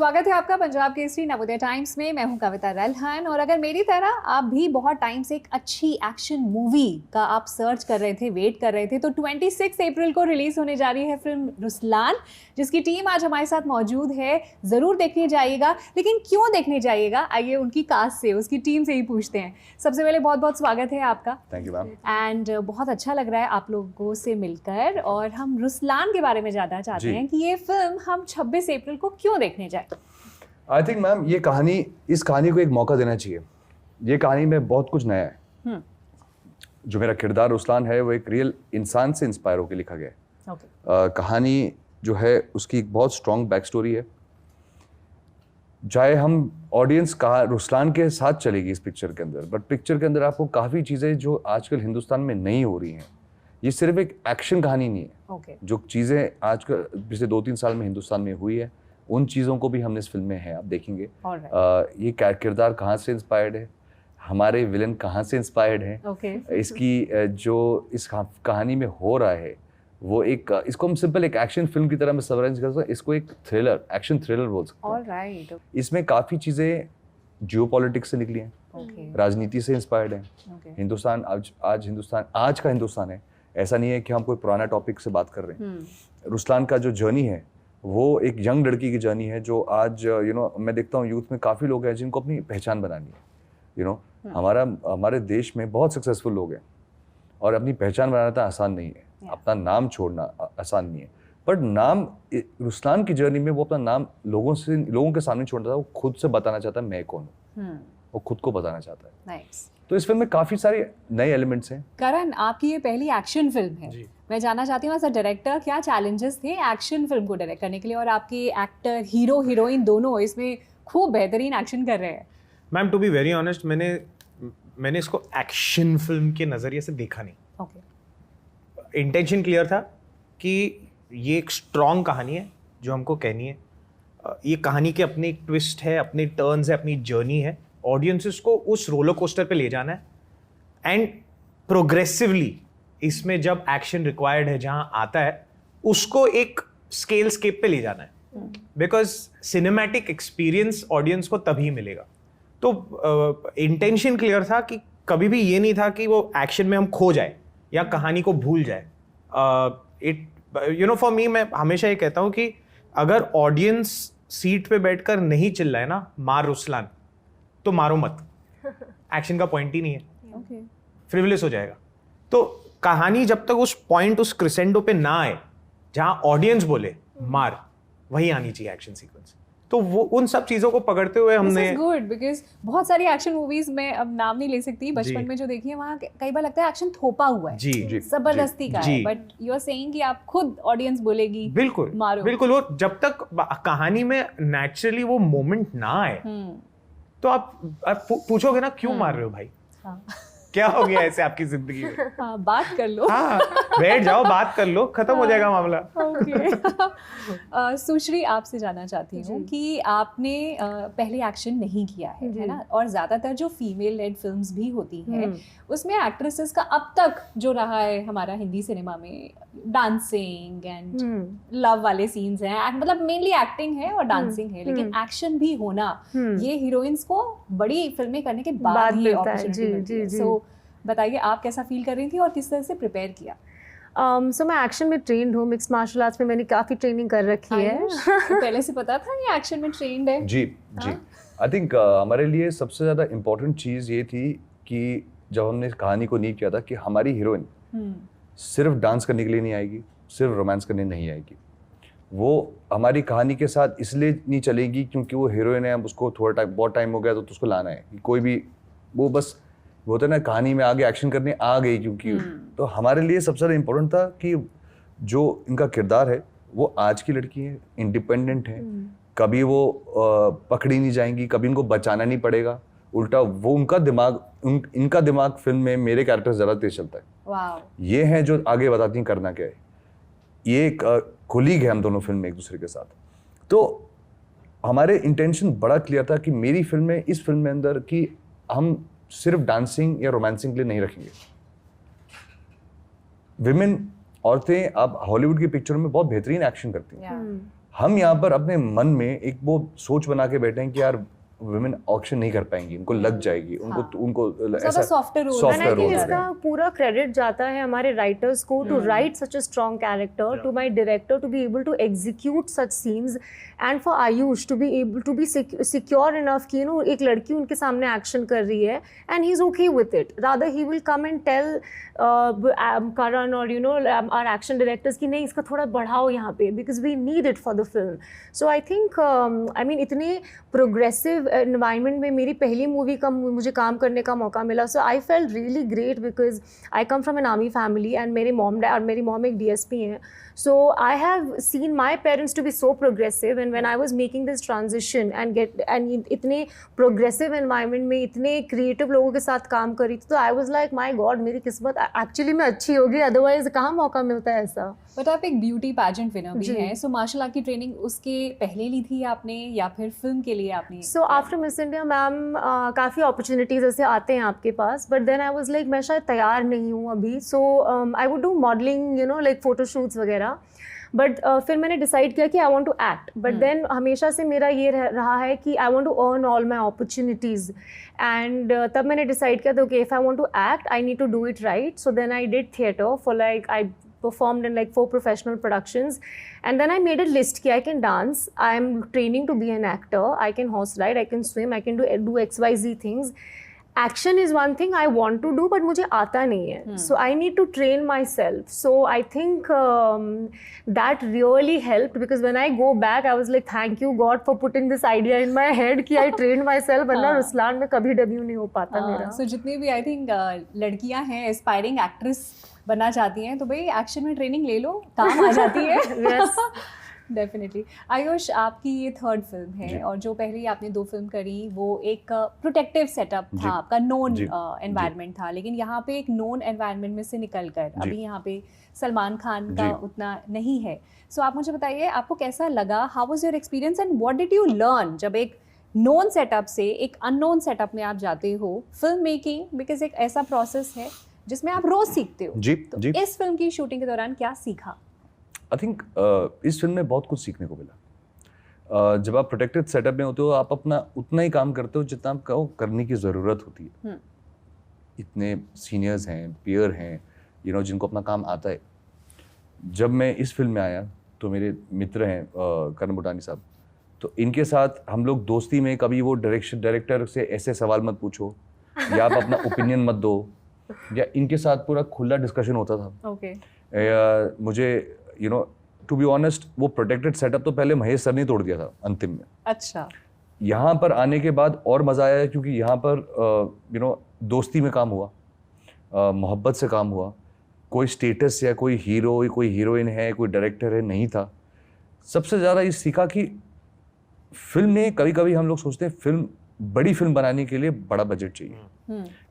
स्वागत है आपका पंजाब केसरी नवोदय टाइम्स में। मैं हूं कविता रल्हन और अगर मेरी तरह आप भी बहुत टाइम से एक अच्छी एक्शन मूवी का आप सर्च कर रहे थे, वेट कर रहे थे, तो 26 अप्रैल को रिलीज होने जा रही है फिल्म रुस्लान, जिसकी टीम आज हमारे साथ मौजूद है। ज़रूर देखने जाइएगा, लेकिन क्यों देखने जाइएगा आइए उनकी कास्ट से, उसकी टीम से ही पूछते हैं। सबसे पहले बहुत बहुत स्वागत है आपका। Thank you ma'am. एंड बहुत अच्छा लग रहा है आप लोगों से मिलकर, और हम रुस्लान के बारे में जानना चाहते हैं कि ये फिल्म हम 26 अप्रैल को क्यों देखने जाए। आई थिंक मैम इस कहानी को एक मौका देना चाहिए। ये कहानी में बहुत कुछ नया है। जो मेरा किरदार रुस्लान है वो एक रियल इंसान से इंस्पायर होकर लिखा गया है। कहानी जो है उसकी एक बहुत स्ट्रॉन्ग बैक स्टोरी है। चाहे हम ऑडियंस कहा रुस्लान के साथ चलेगी इस पिक्चर के अंदर, बट पिक्चर के अंदर आपको काफ़ी चीज़ें जो आजकल हिंदुस्तान में नहीं हो रही हैं। ये सिर्फ एक एक्शन कहानी नहीं है। जो चीज़ें आजकल पिछले 2-3 साल में हिंदुस्तान में हुई है, उन चीज़ों को भी हमने इस फिल्म में है, आप देखेंगे। ये किरदार कहाँ से इंस्पायर्ड है, हमारे विलन कहाँ से इंस्पायर्ड है, इसकी जो इस कहानी में हो रहा है वो इसको हम सिंपल एक एक्शन फिल्म की तरह में समराइज कर सकते हैं। इसको एक एक्शन थ्रिलर बोल सकते हैं। इसमें काफ़ी चीज़ें जियोपॉलिटिक्स से निकली हैं, राजनीति से इंस्पायर्ड है। हिंदुस्तान आज का हिंदुस्तान है, ऐसा नहीं है कि हम कोई पुराना टॉपिक से बात कर रहे हैं। रुस्लान का जो जर्नी है वो एक यंग लड़की की जर्नी है, जो आज मैं देखता हूँ यूथ में काफ़ी लोग हैं जिनको अपनी पहचान बनानी है। हमारे देश में बहुत सक्सेसफुल लोग हैं और अपनी पहचान बनाना तो आसान नहीं है, अपना नाम छोड़ना आसान नहीं है। बट नाम रुस्लान की जर्नी में वो अपना नाम लोगों के सामने छोड़ता था। वो खुद से बताना चाहता है मैं कौन हूँ, वो खुद को बताना चाहता है। तो इस फिल्म में काफ़ी सारे नए एलिमेंट्स हैं। करण, आपकी ये पहली एक्शन फिल्म है। मैं जानना चाहती हूँ एज अ डायरेक्टर क्या चैलेंजेस थे एक्शन फिल्म को डायरेक्ट करने के लिए, और आपके एक्टर हीरो हीरोइन दोनों इसमें खूब बेहतरीन एक्शन कर रहे हैं। Ma'am to be very honest, मैंने इसको एक्शन फिल्म के नज़रिए से देखा नहीं। इंटेंशन क्लियर था कि ये एक स्ट्रॉन्ग कहानी है जो हमको कहनी है। ये कहानी के अपने एक ट्विस्ट है, अपने टर्न्स है, अपनी जर्नी है। ऑडियंसेस को उस रोलर कोस्टर पे ले जाना है एंड प्रोग्रेसिवली इसमें जब एक्शन रिक्वायर्ड है जहां आता है उसको एक स्केप पे ले जाना है, बिकॉज सिनेमैटिक एक्सपीरियंस ऑडियंस को तभी मिलेगा। तो इंटेंशन क्लियर था कि कभी भी ये नहीं था कि वो एक्शन में हम खो जाए या कहानी को भूल जाए। फॉर मी, मैं हमेशा ये कहता हूँ कि अगर ऑडियंस सीट पे बैठकर नहीं चिल्लाए ना मार रुस्लान, तो मारो मत। एक्शन का पॉइंट ही नहीं है, फ्रिवलेस हो जाएगा। तो कहानी जब तक उस पॉइंट, उस क्रिसेंडो पे ना आए जहां ऑडियंस बोले मार, वही आनी चाहिए एक्शन सीक्वेंस। तो वो उन सब चीजों को पकड़ते हुए हमने गुड, बिकॉज बहुत सारी एक्शन मूवीज में, अब नाम नहीं ले सकती, बचपन में जो देखी है वहाँ कई बार लगता है एक्शन थोपा हुआ है, जबरदस्ती का है, बट यू आर सेइंग कि आप खुद ऑडियंस बोलेगी बिल्कुल मारो। बिल्कुल, वो जब तक कहानी में नेचुरली वो मोमेंट ना आए तो आप पूछोगे ना क्यों मार रहे हो भाई। क्या हो गया ऐसे आपकी जिंदगी में? बात कर लो। बैठ जाओ, बात कर लो, खत्म हो जाएगा मामला। सुश्री, आपसे जानना चाहती हूँ कि आपने पहले एक्शन नहीं किया है ना, और ज्यादातर जो फीमेल लेड फिल्म्स भी होती हैं उसमें एक्ट्रेसेस का अब तक जो रहा है हमारा हिंदी सिनेमा में, डांसिंग एंड लव वाले सीन्स हैं, मतलब मेनली एक्टिंग है और डांसिंग है, लेकिन एक्शन भी होना ये हीरोइंस को बड़ी फिल्में करने के बाद ही अपॉर्चुनिटी मिलती है। सो बताइए आप कैसा फील कर रही थी और किस तरह से प्रिपेयर किया? सो मैं एक्शन में ट्रेंड हूँ, मिक्स मार्शल आर्ट्स में मैंने काफ़ी ट्रेनिंग कर रखी है। पहले से पता था ये एक्शन में ट्रेंड है? जी। आई थिंक हमारे लिए सबसे ज़्यादा इम्पोर्टेंट चीज़ ये थी कि जब हमने कहानी को नीव किया था कि हमारी हीरोइन सिर्फ डांस करने के लिए नहीं आएगी, सिर्फ रोमांस करने नहीं आएगी। वो हमारी कहानी के साथ इसलिए नहीं चलेगी क्योंकि वो हीरोइन है, हम उसको बहुत टाइम हो गया तो उसको लाना है। कोई भी वो बस वो होता है ना, कहानी में आगे एक्शन करने आ गई क्योंकि तो हमारे लिए सबसे ज़्यादा इम्पोर्टेंट था कि जो इनका किरदार है वो आज की लड़की है, इंडिपेंडेंट है, कभी वो पकड़ी नहीं जाएंगी, कभी इनको बचाना नहीं पड़ेगा। उल्टा वो इनका दिमाग फिल्म में मेरे कैरेक्टर ज़्यादा तेज चलता है। ये हैं जो आगे बताती हैं करना क्या है। ये एक कोलीग है हम दोनों फिल्म में एक दूसरे के साथ। तो हमारे इंटेंशन बड़ा क्लियर था कि मेरी फिल्म में, इस फिल्म में अंदर कि हम सिर्फ डांसिंग या रोमांसिंग के लिए नहीं रखेंगे। विमेन, औरतें अब हॉलीवुड की पिक्चरों में बहुत बेहतरीन एक्शन करती हैं। हम यहाँ पर अपने मन में एक वो सोच बना के बैठे हैं कि यार women ऑक्शन नहीं कर पाएंगी, उनको लग जाएगी, उनको ऐसा softer role. And I think इसका पूरा क्रेडिट जाता है हमारे राइटर्स को to write such a strong character, to my director to be able to execute such scenes, and for Ayush to be able to be secure enough कि एक लड़की उनके सामने एक्शन कर रही है and he is okay with it, rather he will come and tell Karan और our action directors कि नहीं इसका थोड़ा बढ़ाओ यहाँ पे, because we need it for the film. So I think I mean इतने प्रोग्रेसिव एनवायरनमेंट में मेरी पहली मूवी का मुझे काम करने का मौका मिला. So I felt really great because I come from an army family and मेरी मॉम एक DSP हैं. So I have seen my parents to be so progressive, and when I was making this transition and इतने progressive environment में इतने creative लोगों के साथ काम करी थी, तो I was like my God मेरी किस्मत actually में अच्छी होगी, otherwise कहाँ मौका मिलता है ऐसा. बट आप एक ब्यूटी पैजेंट विनर भी हैं, सो मार्शल आर्ट की ट्रेनिंग उसके पहले ली थी आपने या फिर फिल्म के लिए आपने? So after Miss India ma'am काफ़ी अपॉर्चुनिटीज़ ऐसे आते हैं आपके पास, but then I was like मैं शायद तैयार नहीं हूँ अभी. So I would do modelling like photoshoots वगैरह, बट फिर मैंने डिसाइड किया कि I want to act. But then हमेशा से मेरा ये रहा है कि I want to earn all my opportunities, and तब मैंने डिसाइड किया था कि if I want to act I need to do it right. So then I did theatre for like I performed in like 4 professional productions, and then I made a list कि I can dance, I am training to be an actor, I can horse ride, I can swim, I can do XYZ things. Action is one thing I want to do, but मुझे आता नहीं है. So I need to train myself. So I think that really helped, because when I go back, I was like, thank you God for putting this idea in my head कि I trained myself. वरना Ruslan में कभी debut नहीं हो पाता मेरा. So जितनी भी I think लड़कियां हैं एस्पायरिंग एक्ट्रेस बनना चाहती हैं, तो भाई एक्शन में ट्रेनिंग ले लो, काम आ जाती है. Yes. डेफिनेटली. आयुष, आपकी ये 3rd फिल्म है, और जो पहले आपने 2 फिल्म करी वो एक प्रोटेक्टिव सेटअप था, आपका नोन एनवायरनमेंट था, लेकिन यहाँ पे एक नोन एनवायरनमेंट में से निकलकर अभी यहाँ पे सलमान खान का उतना नहीं है. सो आप मुझे बताइए आपको कैसा लगा, how was your experience and what did you learn जब एक नोन सेटअप से एक अननोन सेटअप में आप जाते हो? फिल्म मेकिंग बिकॉज एक ऐसा प्रोसेस है जिसमें आप रोज सीखते हो. तो इस फिल्म की शूटिंग के दौरान क्या सीखा? आई थिंक इस फिल्म में बहुत कुछ सीखने को मिला. जब आप प्रोटेक्टेड सेटअप में होते हो आप अपना उतना ही काम करते हो जितना आपको करने की ज़रूरत होती है. इतने सीनियर्स हैं, पीयर हैं, जिनको अपना काम आता है. जब मैं इस फिल्म में आया तो मेरे मित्र हैं करण बुटानी साहब, तो इनके साथ हम लोग दोस्ती में कभी वो डायरेक्टर से ऐसे सवाल मत पूछो या आप अपना ओपिनियन मत दो, या इनके साथ पूरा खुला डिस्कशन होता था. मुझे टू बी ऑनेस्ट वो प्रोटेक्टेड सेटअप तो पहले महेश सर ने तोड़ दिया था अंतिम में. अच्छा. यहाँ पर आने के बाद और मज़ा आया, क्योंकि यहाँ पर दोस्ती में काम हुआ, मोहब्बत से काम हुआ. कोई स्टेटस या कोई हीरो कोई हीरोइन है, कोई डायरेक्टर है, नहीं था. सबसे ज़्यादा ये सीखा कि फिल्म में कभी कभी हम लोग सोचते हैं बड़ी फिल्म बनाने के लिए बड़ा बजट चाहिए.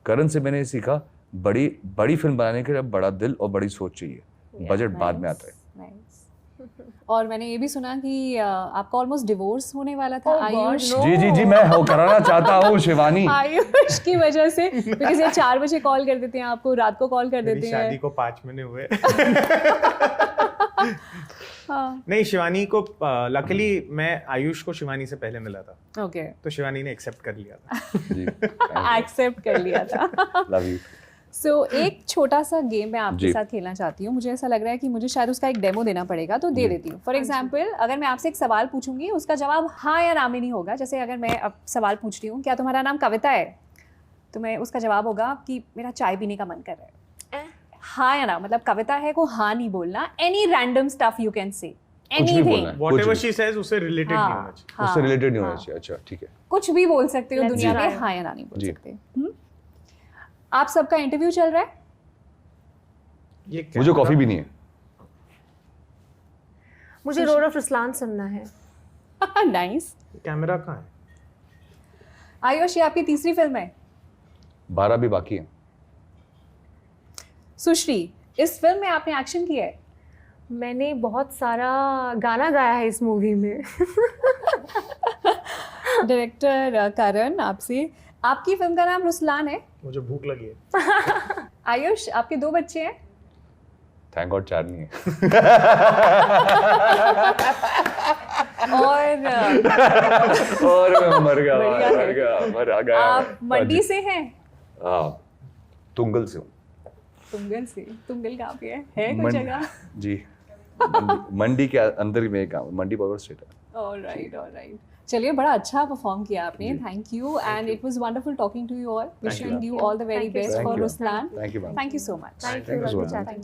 करण से मैंने सीखा बड़ी फिल्म बनाने के लिए बड़ा दिल और बड़ी सोच चाहिए. बजट बाद में आता है. और मैंने ये भी सुना कि आपका ऑलमोस्ट डिवोर्स होने वाला था. आयुष, जी मैं कराना चाहता हूँ शिवानी. आयुष की वजह से, बिकॉज़ ये 4 बजे कॉल कर देते हैं आपको, रात को कॉल कर देते हैं. शादी को 5 महीने हुए. नहीं, शिवानी को लकीली मैं आयुष को शिवानी से पहले मिला था. ओके. तो शिवानी ने एक्सेप्ट कर लिया था. एक्सेप्ट कर लिया था. Love you. सो एक छोटा सा गेम मैं आपके साथ खेलना चाहती हूँ. मुझे ऐसा लग रहा है कि मुझे शायद उसका एक डेमो देना पड़ेगा, तो दे देती हूँ. फॉर एग्जाम्पल, अगर मैं आपसे एक सवाल पूछूंगी, उसका जवाब हाँ या ना में नहीं होगा. जैसे अगर मैं अब सवाल पूछ रही हूँ, क्या तुम्हारा नाम कविता है, तो मैं उसका जवाब होगा कि मेरा चाय पीने का मन कर रहा है. हाँ या ना, मतलब कविता है को हाँ नहीं बोलना. Any random stuff you can say, anything, whatever she says उससे रिलेटेड नहीं होना चाहिए. उससे रिलेटेड नहीं होना चाहिए. अच्छा, ठीक है. कुछ भी बोल सकते हो दुनिया में, हाँ या ना नहीं बोल सकते. आप सबका इंटरव्यू चल रहा है. मुझे कॉफी भी नहीं है. मुझे रोड ऑफ रुस्लान सुनना है. नाइस. कैमरा कहाँ है? आयुष, ये आपकी 3री फिल्म है. 12 भी बाकी है. सुश्री, इस फिल्म में आपने एक्शन किया है. मैंने बहुत सारा गाना गाया है इस मूवी में. डायरेक्टर करण, आपकी फिल्म का नाम रुस्लान है. मुझे भूख लगी है. आयुष, आपके 2 बच्चे हैं. थैंक गॉड 4 नहीं है. और और मैं मर गया, बढ़िया है। मर गया। आप मंडी से हैं? हाँ, तुंगल से हूँ। तुंगल से? तुंगल कहाँ पे है कोई जगह? जी, मंडी के अंदर में एक गाँव, मंडी पावर स्टेट है। ऑलराइट। चलिए, बड़ा अच्छा परफॉर्म किया आपने, thank you, and it was wonderful talking to you all, wishing you all the very Thank you best so for much. Ruslan. Thank you, ma'am. Thank you so much. Thank Thank you, you so lovely much. chatting.